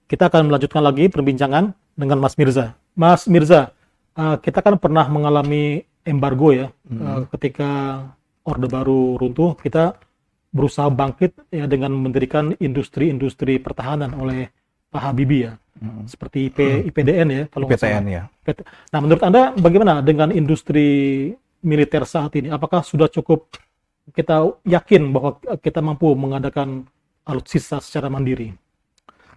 kita akan melanjutkan lagi perbincangan dengan Mas Mirza. Mas Mirza, kita kan pernah mengalami embargo ya, ketika Orde Baru runtuh, kita berusaha bangkit ya dengan mendirikan industri-industri pertahanan oleh Pak Habibie ya, seperti IPDN ya, kalau nggak salah. IPTN ya. Nah, menurut Anda bagaimana dengan industri militer saat ini? Apakah sudah cukup kita yakin bahwa kita mampu mengadakan alutsista secara mandiri?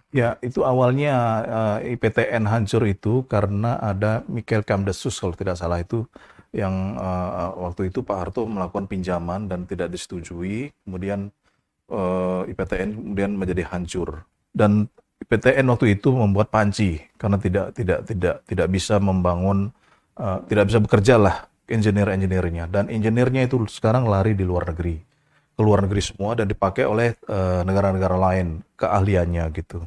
Ya, itu awalnya IPTN hancur itu karena ada Michael Kamdesus kalau tidak salah itu yang waktu itu Pak Harto melakukan pinjaman dan tidak disetujui, kemudian IPTN kemudian menjadi hancur. Dan IPTN waktu itu membuat panci karena tidak bisa membangun, tidak bisa bekerja lah engineer-engineernya, dan engineernya itu sekarang lari di luar negeri, ke luar negeri semua dan dipakai oleh negara-negara lain keahliannya gitu.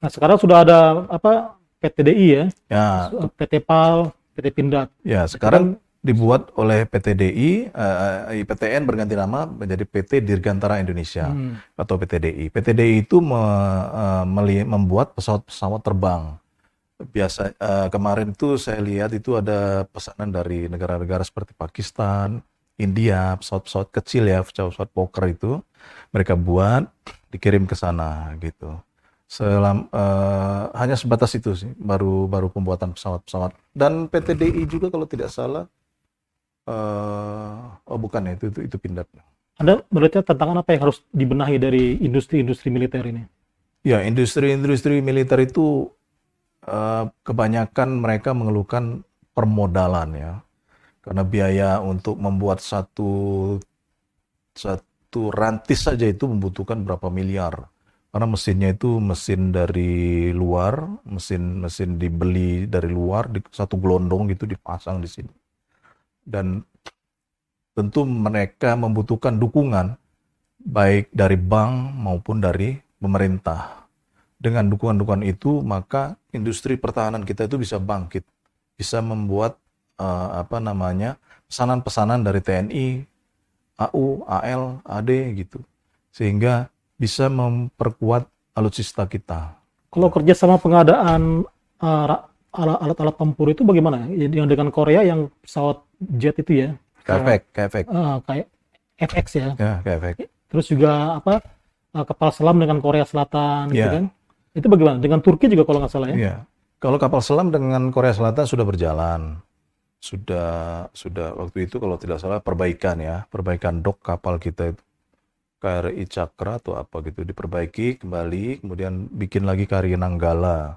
Nah, sekarang sudah ada apa PTDI ya, Ya, PT PAL, PT Pindad. ya sekarang dibuat oleh PTDI, IPTN berganti nama menjadi PT Dirgantara Indonesia atau PTDI. PTDI itu membuat pesawat-pesawat terbang. Biasa kemarin itu saya lihat itu ada pesanan dari negara-negara seperti Pakistan, India, pesawat-pesawat kecil ya, pesawat-pesawat Fokker itu mereka buat dikirim ke sana gitu. Hanya sebatas itu sih, baru pembuatan pesawat-pesawat. Dan PTDI juga kalau tidak salah, oh bukan ya, itu Pindad. Anda melihatnya tantangan apa yang harus dibenahi dari industri-industri militer ini? Ya, industri-industri militer itu kebanyakan mereka mengeluhkan permodalan ya, karena biaya untuk membuat satu rantis saja itu membutuhkan berapa miliar. Karena mesinnya itu mesin dari luar, mesin dibeli dari luar, satu gelondong gitu dipasang di sini. Dan tentu mereka membutuhkan dukungan, baik dari bank maupun dari pemerintah. Dengan dukungan-dukungan itu, maka industri pertahanan kita itu bisa bangkit, bisa membuat pesanan-pesanan dari TNI, AU, AL, AD gitu, sehingga bisa memperkuat alutsista kita. Kalau kerja sama pengadaan alat-alat tempur itu bagaimana? Yang dengan Korea yang pesawat jet itu ya, Kayak kayak FX ya. ya, kayak Terus juga apa kapal selam dengan Korea Selatan gitu ya. kan? Itu bagaimana? Dengan Turki juga kalau nggak salah ya? Iya. Kalau kapal selam dengan Korea Selatan sudah berjalan. Sudah waktu itu kalau tidak salah perbaikan dok kapal kita itu. KRI Cakra atau apa gitu diperbaiki kembali, kemudian bikin lagi KRI Nanggala.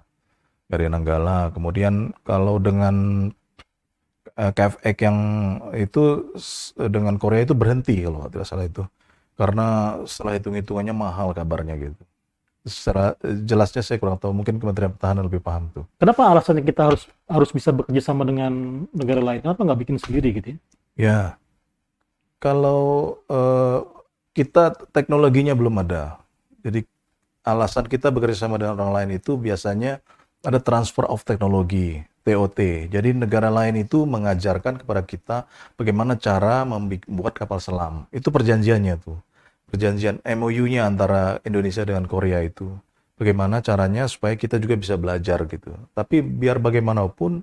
Kemudian kalau dengan KFX yang itu dengan Korea itu berhenti kalau tidak salah itu. Karena setelah hitung-hitungannya mahal kabarnya gitu. Secara jelasnya saya kurang tahu, mungkin Kementerian Pertahanan lebih paham tuh. Kenapa alasannya kita harus bisa bekerja sama dengan negara lain? Kenapa nggak bikin sendiri gitu ya? Ya, kalau kita teknologinya belum ada. Jadi alasan kita bekerja sama dengan orang lain itu biasanya ada transfer of teknologi, TOT. Jadi negara lain itu mengajarkan kepada kita bagaimana cara membuat kapal selam. Itu perjanjiannya tuh. Perjanjian MOU-nya antara Indonesia dengan Korea itu. Bagaimana caranya supaya kita juga bisa belajar gitu. Tapi biar bagaimanapun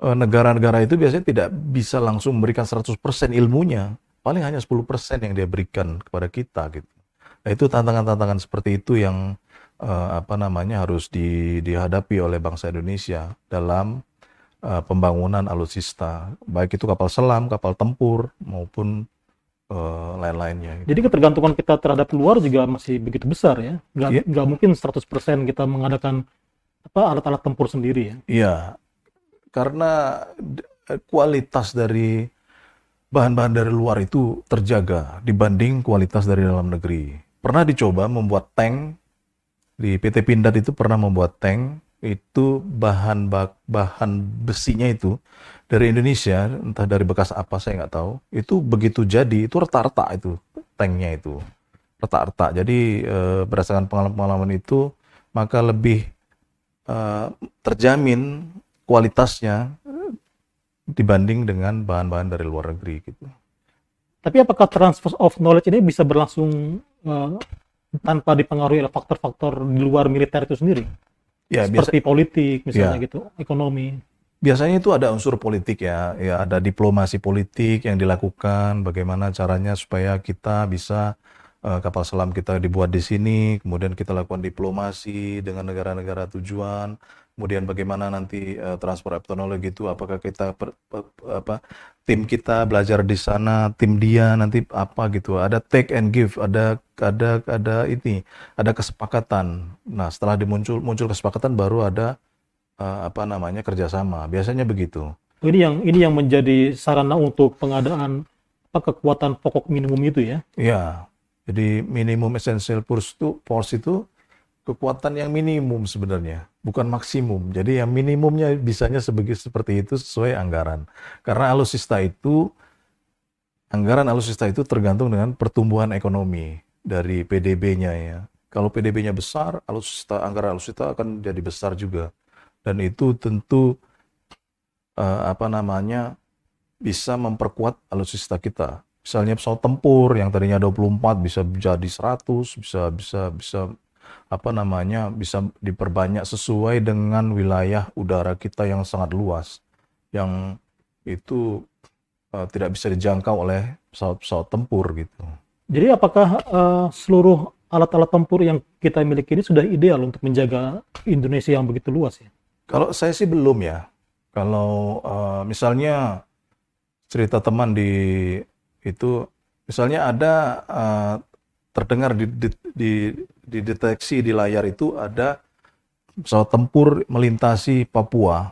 negara-negara itu biasanya tidak bisa langsung memberikan 100% ilmunya. Paling hanya 10% yang dia berikan kepada kita gitu. Nah, itu tantangan-tantangan seperti itu yang harus dihadapi oleh bangsa Indonesia dalam pembangunan alutsista, baik itu kapal selam, kapal tempur maupun lain-lainnya. Jadi ketergantungan kita terhadap luar juga masih begitu besar ya. Nggak mungkin 100% kita mengadakan alat-alat tempur sendiri ya. Iya, karena kualitas dari bahan-bahan dari luar itu terjaga dibanding kualitas dari dalam negeri. Pernah dicoba membuat tank, di PT Pindad itu pernah membuat tank, itu bahan besinya itu dari Indonesia, entah dari bekas apa saya nggak tahu, itu begitu jadi, itu retak-retak itu, tanknya itu, retak-retak. Jadi berdasarkan pengalaman itu, maka lebih terjamin kualitasnya dibanding dengan bahan-bahan dari luar negeri gitu. Tapi apakah transfer of knowledge ini bisa berlangsung tanpa dipengaruhi oleh faktor-faktor di luar militer itu sendiri, Ya, seperti politik misalnya ya, gitu, ekonomi. biasanya itu ada unsur politik ya, ya ada diplomasi politik yang dilakukan, bagaimana caranya supaya kita bisa kapal selam kita dibuat di sini, kemudian kita lakukan diplomasi dengan negara-negara tujuan, kemudian bagaimana nanti transfer of teknologi itu, apakah kita apa tim kita belajar di sana, tim dia nanti apa gitu, ada take and give, ada kesepakatan. Nah, setelah muncul kesepakatan baru ada apa namanya kerjasama. Biasanya begitu. Ini yang menjadi sarana untuk pengadaan kekuatan pokok minimum itu ya. Ya, jadi minimum essential force itu kekuatan yang minimum sebenarnya, bukan maksimum. Jadi yang minimumnya bisanya seperti itu sesuai anggaran. Karena anggaran alutsista itu tergantung dengan pertumbuhan ekonomi dari PDB-nya ya. Kalau PDB-nya besar, anggaran alutsista akan jadi besar juga. Dan itu tentu apa namanya bisa memperkuat alutsista kita. Misalnya pesawat tempur yang tadinya 24 bisa jadi 100, bisa apa namanya bisa diperbanyak sesuai dengan wilayah udara kita yang sangat luas, yang itu tidak bisa dijangkau oleh pesawat-pesawat tempur gitu. Jadi apakah seluruh alat-alat tempur yang kita miliki ini sudah ideal untuk menjaga Indonesia yang begitu luas ya? Kalau saya sih belum ya. Kalau misalnya cerita teman itu, misalnya ada terdengar dideteksi di layar itu ada pesawat tempur melintasi Papua.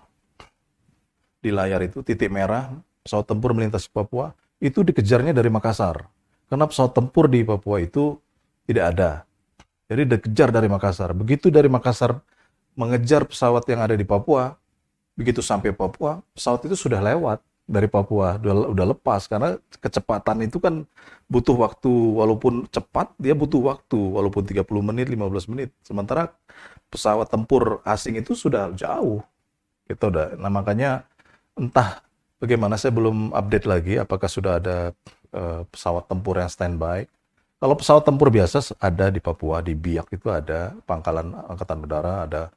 Di layar itu titik merah, pesawat tempur melintasi Papua, itu dikejarnya dari Makassar. Karena pesawat tempur di Papua itu tidak ada. Jadi dikejar dari Makassar. Begitu dari Makassar mengejar pesawat yang ada di Papua, begitu sampai Papua, pesawat itu sudah lewat dari Papua, udah lepas, karena kecepatan itu kan butuh waktu, walaupun cepat, dia butuh waktu, walaupun 30 menit, 15 menit. Sementara pesawat tempur asing itu sudah jauh. Gitu udah. Nah, makanya entah bagaimana, saya belum update lagi apakah sudah ada pesawat tempur yang standby. Kalau pesawat tempur biasa ada di Papua, di Biak itu ada pangkalan angkatan udara, ada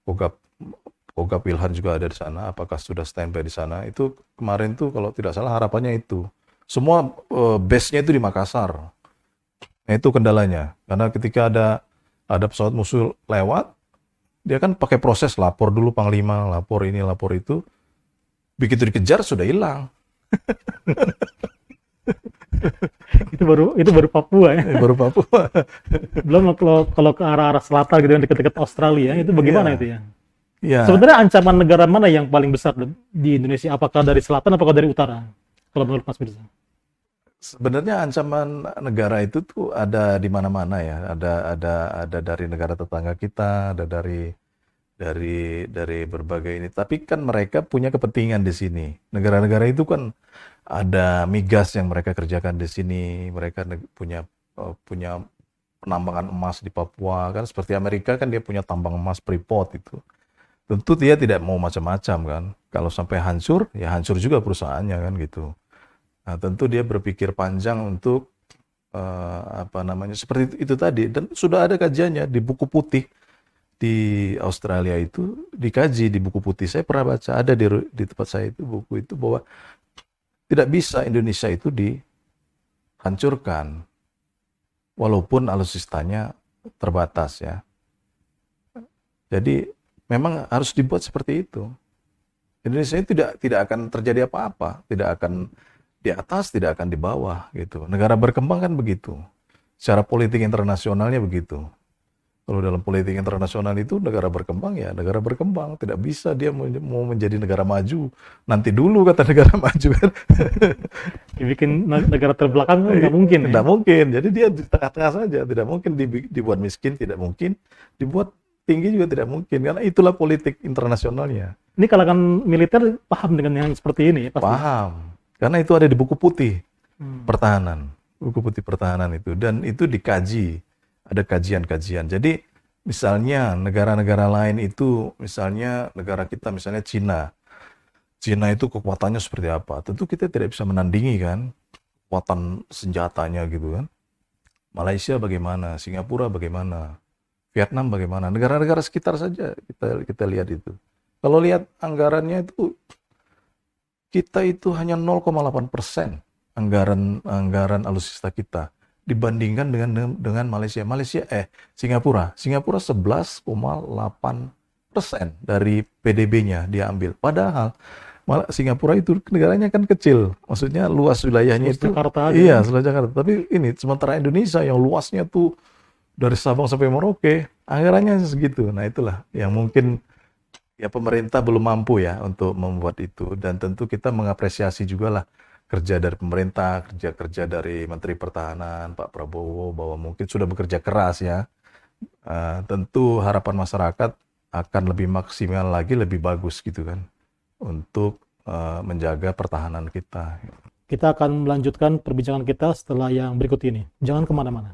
Kogab Wilhan juga ada di sana. Apakah sudah standby di sana? Itu kemarin tuh kalau tidak salah harapannya itu. Semua base-nya itu di Makassar. Nah, itu kendalanya. Karena ketika ada pesawat musuh lewat, dia kan pakai proses lapor dulu Panglima, lapor ini, lapor itu. Begitu dikejar sudah hilang. Itu baru Papua ya. Baru Papua. Belum kalau ke arah selatan gitu yang dekat-dekat Australia, itu bagaimana Iya. itu ya? Ya, Sebenarnya ancaman negara mana yang paling besar di Indonesia? Apakah dari selatan, apakah dari utara? Kalau menurut Mas Mirza? sebenarnya ancaman negara itu tuh ada di mana-mana ya. Ada dari negara tetangga kita, ada dari berbagai ini. Tapi kan mereka punya kepentingan di sini. Negara-negara itu kan ada migas yang mereka kerjakan di sini. Mereka punya penambangan emas di Papua kan, seperti Amerika kan dia punya tambang emas Freeport itu. Tentu dia tidak mau macam-macam kan. Kalau sampai hancur, ya hancur juga perusahaannya kan gitu. Nah, tentu dia berpikir panjang untuk apa namanya seperti itu tadi, dan sudah ada kajiannya di buku putih di Australia itu, dikaji di buku putih. Saya pernah baca, ada di tempat saya itu buku itu, bahwa tidak bisa Indonesia itu dihancurkan walaupun alutsistanya terbatas ya. Jadi memang harus dibuat seperti itu. Indonesia itu tidak akan terjadi apa-apa, tidak akan di atas, tidak akan di bawah gitu. Negara berkembang kan begitu. Secara politik internasionalnya begitu. Kalau dalam politik internasional itu negara berkembang ya negara berkembang, tidak bisa dia mau menjadi negara maju. Nanti dulu kata negara maju kan. Dibikin negara terbelakang kan nggak mungkin ya? Tidak mungkin. Jadi dia di tengah-tengah saja. Tidak mungkin dibuat miskin, tidak mungkin. Dibuat tinggi juga tidak mungkin. Karena itulah politik internasionalnya. Ini kalangan militer paham dengan yang seperti ini ya? Pasti. Paham. Karena itu ada di buku putih pertahanan. Buku putih pertahanan itu. Dan itu dikaji. Ada kajian-kajian. Jadi misalnya negara-negara lain itu, misalnya negara kita, misalnya Cina. Cina itu kekuatannya seperti apa? Tentu kita tidak bisa menandingi kan kekuatan senjatanya gitu kan. Malaysia bagaimana, Singapura bagaimana, Vietnam bagaimana, negara-negara sekitar saja kita lihat itu. Kalau lihat anggarannya itu, kita itu hanya 0,8% anggaran alutsista kita dibandingkan dengan Singapura. Singapura 11,8% dari PDB-nya dia ambil. Padahal Singapura itu negaranya kan kecil, maksudnya luas wilayahnya Terus itu. Jakarta aja. Iya, seluas Jakarta. Tapi ini sementara Indonesia yang luasnya tuh dari Sabang sampai Merauke, anggarannya segitu. Nah, itulah yang mungkin ya pemerintah belum mampu ya untuk membuat itu, dan tentu kita mengapresiasi juga lah kerja dari pemerintah, kerja dari Menteri Pertahanan Pak Prabowo bahwa mungkin sudah bekerja keras ya. Tentu harapan masyarakat akan lebih maksimal lagi, lebih bagus gitu kan untuk menjaga pertahanan kita. Kita akan melanjutkan perbincangan kita setelah yang berikut ini. Jangan kemana-mana.